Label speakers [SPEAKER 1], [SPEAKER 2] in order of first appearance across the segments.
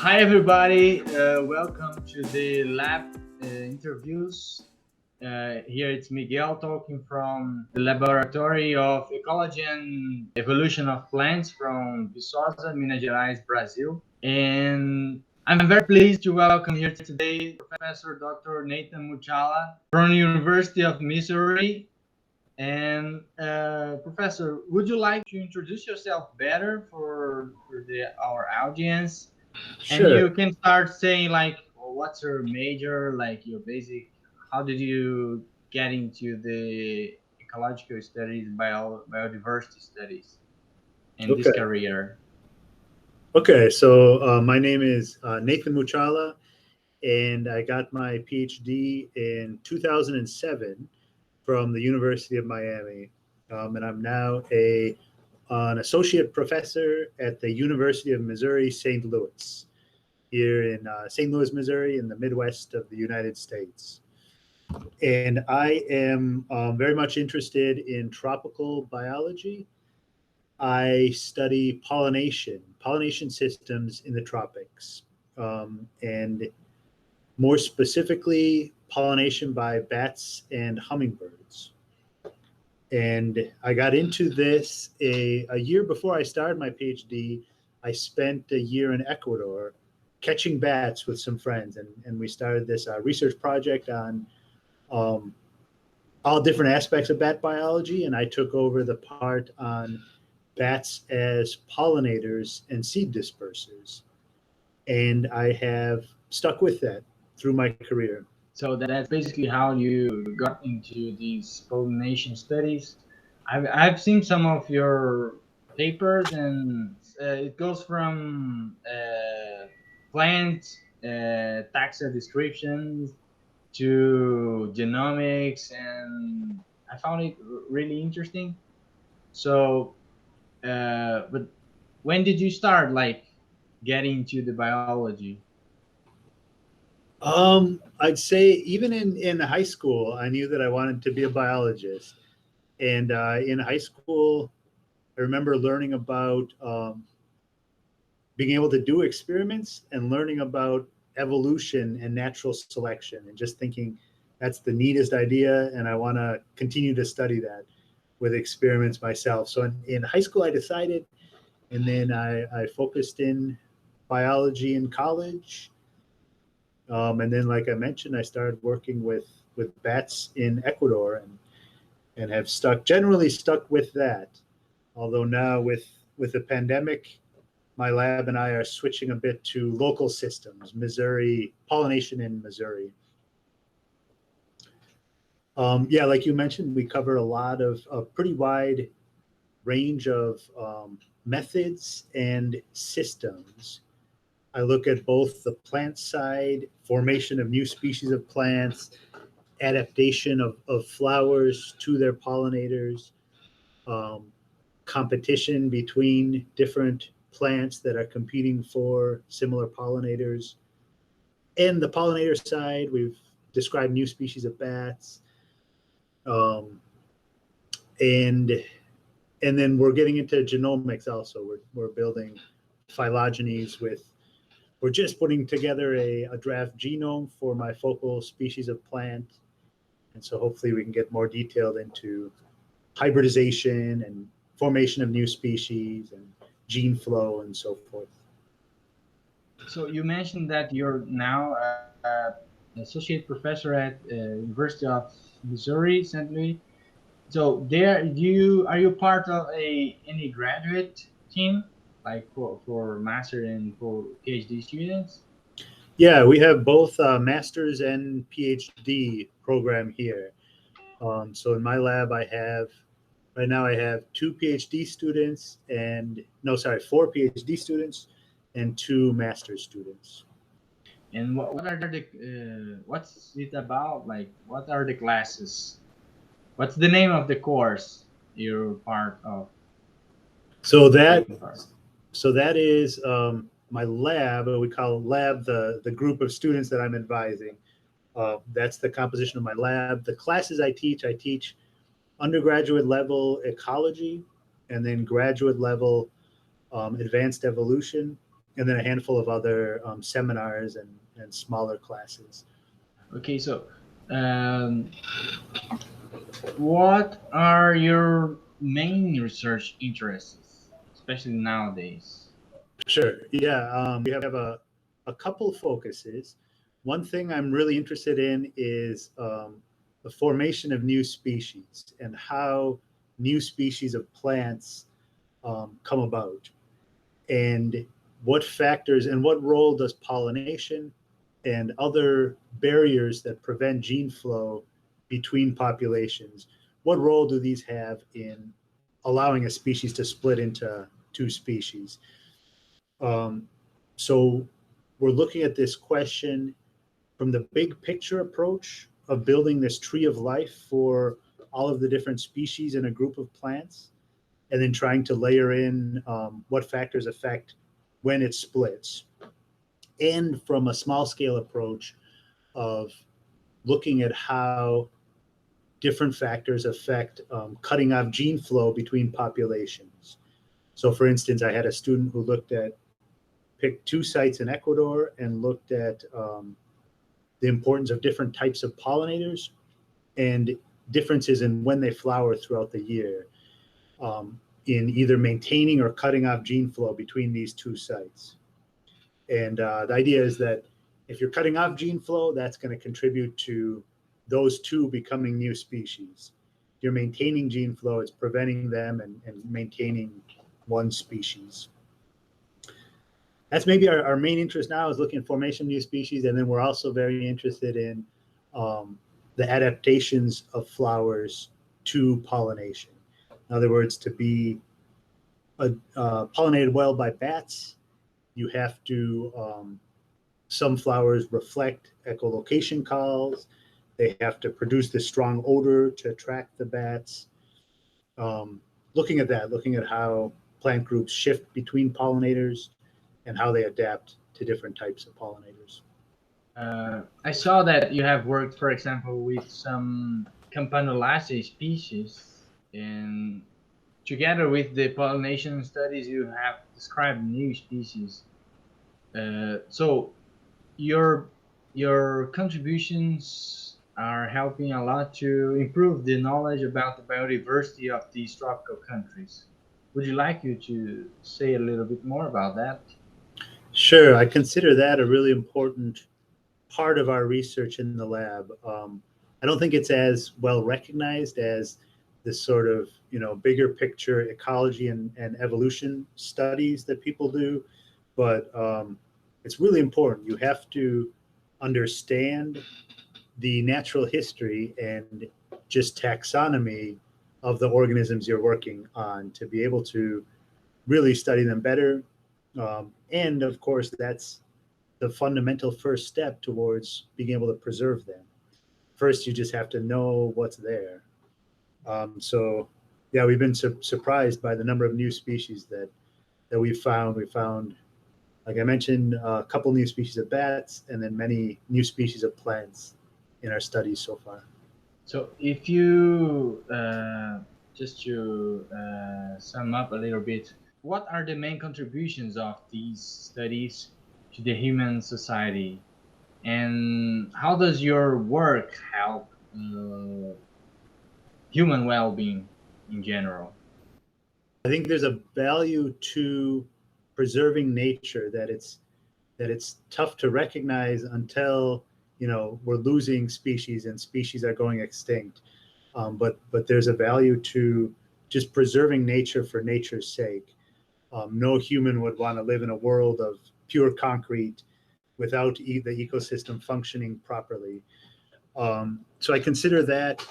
[SPEAKER 1] Hi everybody, welcome to the lab interviews. Here it's Miguel talking from the laboratory of ecology and evolution of plants from Viçosa, Minas Gerais, Brazil. And I'm very pleased to welcome here today Professor Dr. Nathan Muchhala from the University of Missouri. And Professor, would you like to introduce yourself better for our audience?
[SPEAKER 2] Sure.
[SPEAKER 1] And you can start saying like, what's your major, like your basic, how did you get into the ecological studies, biodiversity studies in this career?
[SPEAKER 2] Okay, so my name is Nathan Muchhala, and I got my PhD in 2007 from the University of Miami. And I'm now an associate professor at the University of Missouri, St. Louis, here in St. Louis, Missouri, in the Midwest of the United States. And I am very much interested in tropical biology. I study pollination systems in the tropics, and more specifically, pollination by bats and hummingbirds. And I got into this a year before I started my PhD. I spent a year in Ecuador catching bats with some friends, and we started this research project on all different aspects of bat biology, and I took over the part on bats as pollinators and seed dispersers. And I have stuck with that through my career.
[SPEAKER 1] So that's basically how you got into these pollination studies. I've seen some of your papers, and it goes from plant taxa descriptions to genomics, and I found it really interesting. So, but when did you start like getting into the biology?
[SPEAKER 2] I'd say even in high school, I knew that I wanted to be a biologist. And in high school, I remember learning about being able to do experiments and learning about evolution and natural selection, and just thinking that's the neatest idea, and I want to continue to study that with experiments myself. So in high school, I decided, and then I focused in biology in college. And then, like I mentioned, I started working with bats in Ecuador, and have generally stuck with that. Although now with the pandemic, my lab and I are switching a bit to local systems, Missouri, pollination in Missouri. Yeah, like you mentioned, we cover a lot of a pretty wide range of methods and systems. I look at both the plant side, formation of new species of plants, adaptation of flowers to their pollinators, competition between different plants that are competing for similar pollinators. And the pollinator side, we've described new species of bats, and then we're getting into genomics also. We're building phylogenies we're just putting together a draft genome for my focal species of plant. And so hopefully we can get more detailed into hybridization and formation of new species and gene flow and so forth.
[SPEAKER 1] So you mentioned that you're now an associate professor at University of Missouri, St. Louis. So are you part of any graduate team, like for master and for PhD students?
[SPEAKER 2] Yeah, we have both master's and PhD program here. So in my lab, right now I have four PhD students and 2 master's students.
[SPEAKER 1] And what are what's it about? Like, what are the classes? What's the name of the course you're part of?
[SPEAKER 2] So that is my lab. We call lab the group of students that I'm advising. That's the composition of my lab. The classes I teach undergraduate level ecology, and then graduate level advanced evolution. and then a handful of other seminars and smaller classes.
[SPEAKER 1] Okay, so what are your main research interests, especially nowadays?
[SPEAKER 2] Sure. Yeah, we have a couple focuses. One thing I'm really interested in is the formation of new species and how new species of plants come about, and what factors and what role does pollination and other barriers that prevent gene flow between populations, what role do these have in allowing a species to split into two species? So we're looking at this question from the big picture approach of building this tree of life for all of the different species in a group of plants, and then trying to layer in what factors affect when it splits. And from a small scale approach of looking at how different factors affect cutting off gene flow between populations. So for instance, I had a student who picked 2 sites in Ecuador and looked at the importance of different types of pollinators and differences in when they flower throughout the year, in either maintaining or cutting off gene flow between these 2 sites. And the idea is that if you're cutting off gene flow, that's going to contribute to those 2 becoming new species. If you're maintaining gene flow, it's preventing them and maintaining one species. That's maybe our main interest now, is looking at formation of new species. And then we're also very interested in the adaptations of flowers to pollination. In other words, to be pollinated well by bats, you have to, some flowers reflect echolocation calls. They have to produce this strong odor to attract the bats. Looking at that, looking at how plant groups shift between pollinators and how they adapt to different types of pollinators.
[SPEAKER 1] I saw that you have worked, for example, with some Campanulaceae species, and together with the pollination studies, you have described new species. So your contributions are helping a lot to improve the knowledge about the biodiversity of these tropical countries. Would you like you to say a little bit more about that?
[SPEAKER 2] Sure, I consider that a really important part of our research in the lab. I don't think it's as well recognized as this sort of, bigger picture ecology and evolution studies that people do, but it's really important. You have to understand the natural history and just taxonomy of the organisms you're working on to be able to really study them better. And of course, that's the fundamental first step towards being able to preserve them. First, you just have to know what's there. So, yeah, we've been surprised by the number of new species that we've found. We found, like I mentioned, a couple new species of bats, and then many new species of plants in our studies so far.
[SPEAKER 1] So if you just to sum up a little bit, what are the main contributions of these studies to the human society, and how does your work help human well-being in general?
[SPEAKER 2] I think there's a value to preserving nature that it's tough to recognize until we're losing species and species are going extinct. But there's a value to just preserving nature for nature's sake. No human would want to live in a world of pure concrete without the ecosystem functioning properly. So I consider that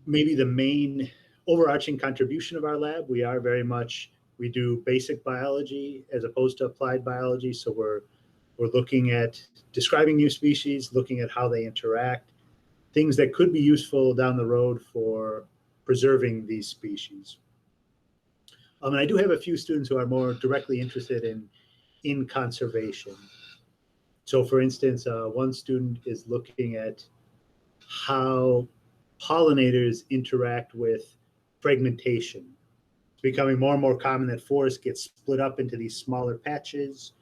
[SPEAKER 2] maybe the main overarching contribution of our lab. We do basic biology as opposed to applied biology. So we're looking at describing new species, looking at how they interact, things that could be useful down the road for preserving these species. And I do have a few students who are more directly interested in conservation. So for instance, one student is looking at how pollinators interact with fragmentation. It's becoming more and more common that forests get split up into these smaller patches.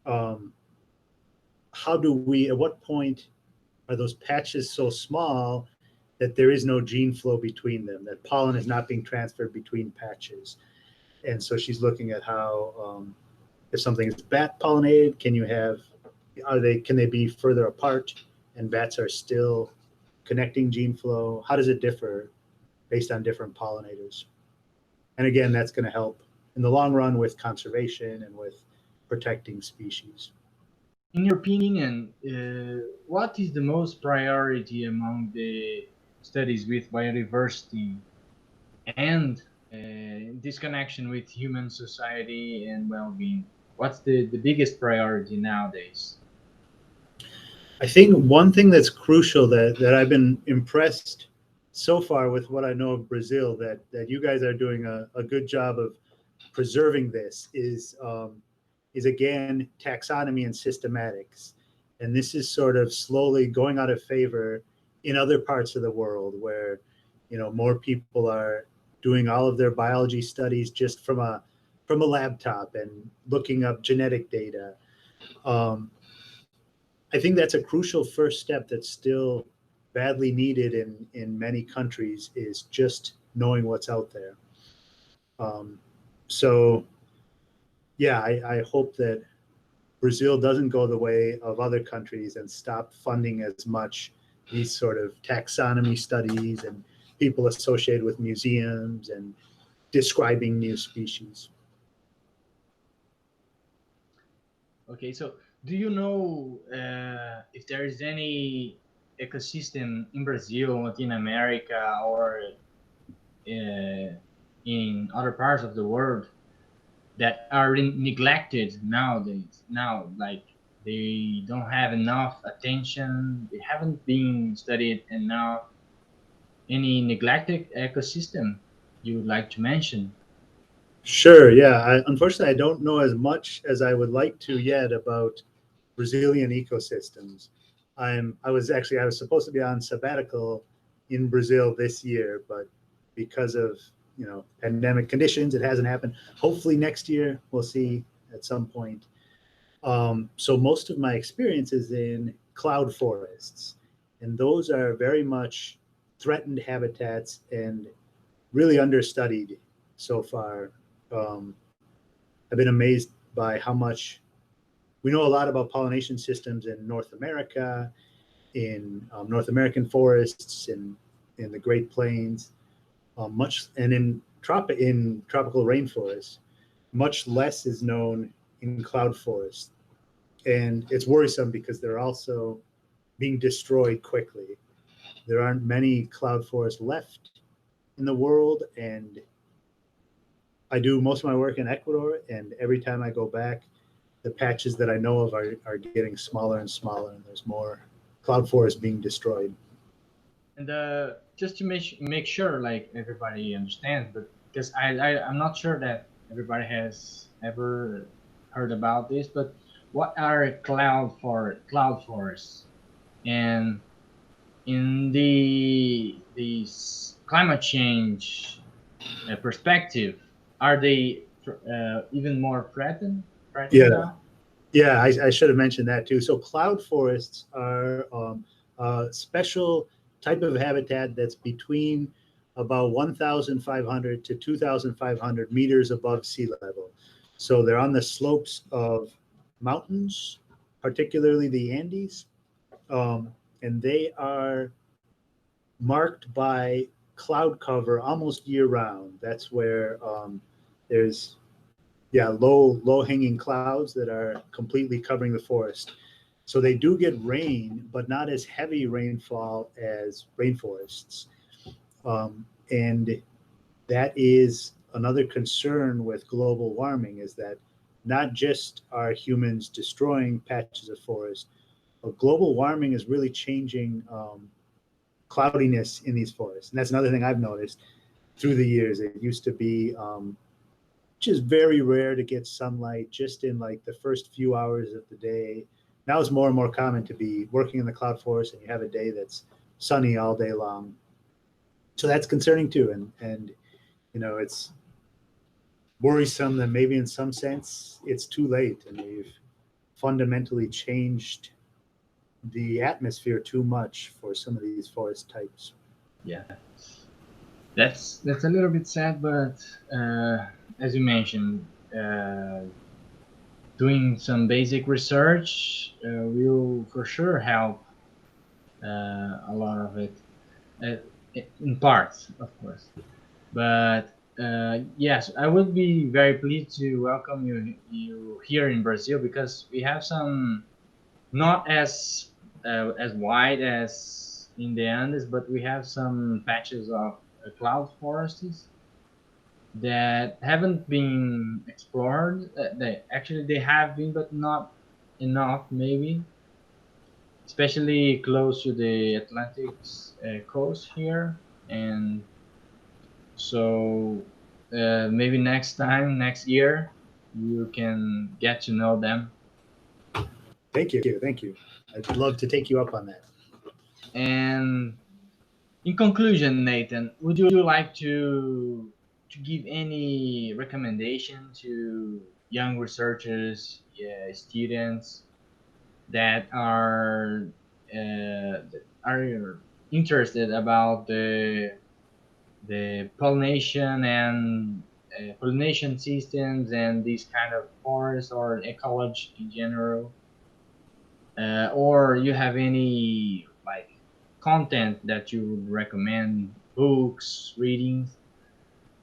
[SPEAKER 2] At what point are those patches so small that there is no gene flow between them, that pollen is not being transferred between patches? And so she's looking at how, if something is bat pollinated, can they be further apart and bats are still connecting gene flow? How does it differ based on different pollinators? And again, that's going to help in the long run with conservation and with protecting species.
[SPEAKER 1] In your opinion, what is the most priority among the studies with biodiversity and this connection with human society and well-being? What's the biggest priority nowadays?
[SPEAKER 2] I think one thing that's crucial that I've been impressed so far with what I know of Brazil, that you guys are doing a good job of preserving this, is again taxonomy and systematics. And this is sort of slowly going out of favor in other parts of the world where, more people are doing all of their biology studies just from a laptop and looking up genetic data. I think that's a crucial first step that's still badly needed in many countries, is just knowing what's out there. So yeah, I hope that Brazil doesn't go the way of other countries and stop funding as much these sort of taxonomy studies and people associated with museums and describing new species.
[SPEAKER 1] Okay, so do you know if there is any ecosystem in Brazil, Latin America, or in other parts of the world that are neglected nowadays? Now, like they don't have enough attention, they haven't been studied enough. Any neglected ecosystem you would like to mention?
[SPEAKER 2] Sure, yeah. Unfortunately, I don't know as much as I would like to yet about Brazilian ecosystems. I was supposed to be on sabbatical in Brazil this year, but because of pandemic conditions, it hasn't happened. Hopefully next year, we'll see at some point. So most of my experience is in cloud forests, and those are very much threatened habitats and really understudied so far. I've been amazed by how much we know a lot about pollination systems in North America, in North American forests, in the Great Plains, in tropical rainforests. Much less is known in cloud forests, and it's worrisome because they're also being destroyed quickly. There aren't many cloud forests left in the world, and I do most of my work in Ecuador, and every time I go back, the patches that I know of are getting smaller and smaller, and there's more cloud forests being destroyed.
[SPEAKER 1] And just to make sure, like everybody understands, but because I'm not sure that everybody has ever heard about this, but what are cloud forests? And in the climate change perspective, are they even more threatened
[SPEAKER 2] Yeah,
[SPEAKER 1] now?
[SPEAKER 2] yeah, I should have mentioned that too. So cloud forests are a special type of habitat that's between about 1,500 to 2,500 meters above sea level. So they're on the slopes of mountains, particularly the Andes, and they are marked by cloud cover almost year round. That's where there's low hanging clouds that are completely covering the forest. So they do get rain, but not as heavy rainfall as rainforests. And that is another concern with global warming, is that not just are humans destroying patches of forest, but global warming is really changing cloudiness in these forests. And that's another thing I've noticed through the years. It used to be just very rare to get sunlight just in like the first few hours of the day. Now it's more and more common to be working in the cloud forest and you have a day that's sunny all day long. So that's concerning too. And it's worrisome that maybe in some sense it's too late and we've fundamentally changed the atmosphere too much for some of these forest types.
[SPEAKER 1] Yeah, that's a little bit sad, but as you mentioned, doing some basic research will for sure help a lot of it, in parts, of course. But yes, I would be very pleased to welcome you here in Brazil, because we have some, not as wide as in the Andes, but we have some patches of cloud forests that haven't been explored. They have been, but not enough, maybe, especially close to the Atlantic coast here. And so maybe next year, you can get to know them.
[SPEAKER 2] Thank you. I'd love to take you up on that.
[SPEAKER 1] And in conclusion, Nathan, would you like to give any recommendation to young researchers, students that are interested about the pollination and pollination systems and these kind of forests or ecology in general, or you have any like content that you would recommend, books, readings,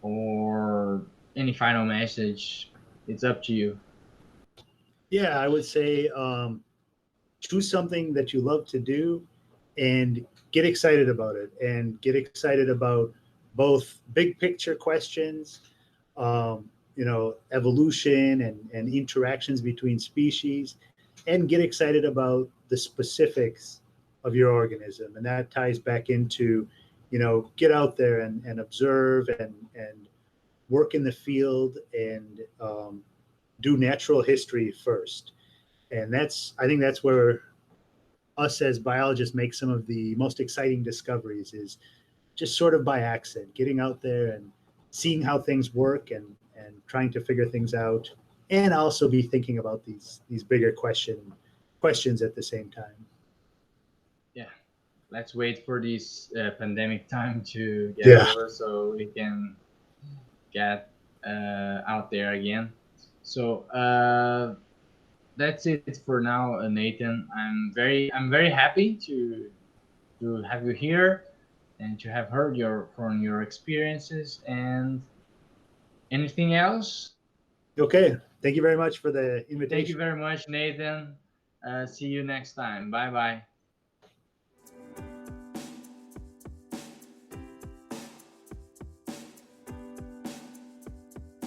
[SPEAKER 1] or any final message? It's up to you.
[SPEAKER 2] Yeah, I would say choose something that you love to do and get excited about it, and get excited about both big picture questions, evolution and interactions between species, and get excited about the specifics of your organism. And that ties back into, get out there and observe and work in the field and do natural history first. And I think that's where us as biologists make some of the most exciting discoveries, is just sort of by accident, getting out there and seeing how things work and trying to figure things out, and also be thinking about these bigger questions at the same time.
[SPEAKER 1] Yeah, let's wait for this pandemic time to get over so we can get out there again. So that's it for now, Nathan. I'm very happy to have you here and to have heard from your experiences. And anything else?
[SPEAKER 2] Okay. Thank you very much for the invitation.
[SPEAKER 1] Thank you very much, Nathan. See you next time. Bye bye.